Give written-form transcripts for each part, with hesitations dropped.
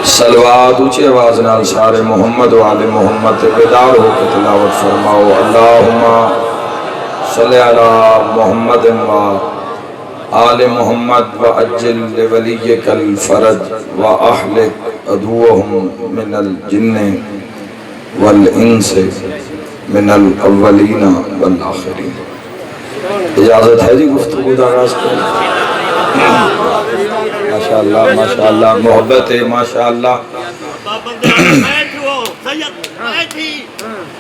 صلوات اونچی آواز نال سارے محمد و آل محمد بیدار ہو کے تلاوت فرماؤ۔ اللہم صلی علی محمد و آل محمد و اجل لولیک الفرج و احلق عدوہم من الجن والانس من الاولین والآخرین۔ اجازت ہے جی گفتگو دا آغاز کریں؟ ماشاءاللہ ماشاءاللہ محبت ہے ماشاءاللہ۔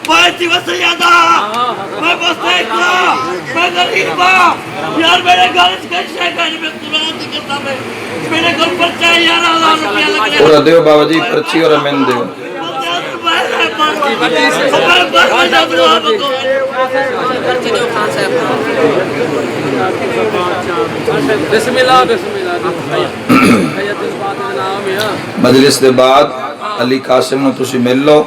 بیٹھی و سیدہ میں بس ایکلا میں غریبہ یار میرے گھر اس کے شہر میں قرآن کی کتاب ہے میرے گھر پر چاہیے یار اللہ روپیہ لگ رہے اور دیو بابا جی پرچی اور امین دیو۔ بسم اللہ بسم اللہ۔ مجلس دے بعد علی قاسم نو تسی مل لو،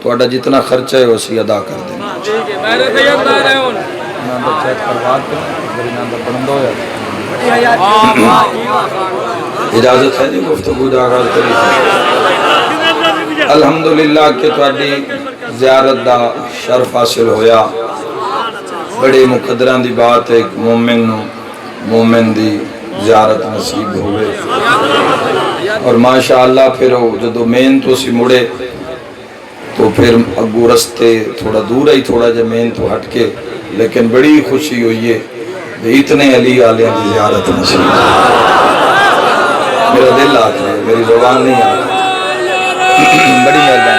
توڑا جتنا خرچہ ہے اسی ادا کر دیں۔ میرے سید دار ہے ان نام دا چیک کروات کر میری نام دا پڑھن دو یا اجازت ہے جی گفتگو دا آغاز کری۔ الحمدللہ کہ تواڈی زیارت دا شرف حاصل ہویا، بڑے مقدران دی بات ہے ایک مومن دی زیارت نصیب ہوئے، اور ماشاءاللہ پھر جدو مین تو سی مڑے تو پھر اگو رستے تھوڑا دور ہی تھوڑا جا مین تو ہٹ کے، لیکن بڑی خوشی ہوئی ہے اتنے علی آلیاں دی زیارت نصیب۔ میرا دل آتا ہے، میری زبان نہیں آتا، بڑی مہربانی۔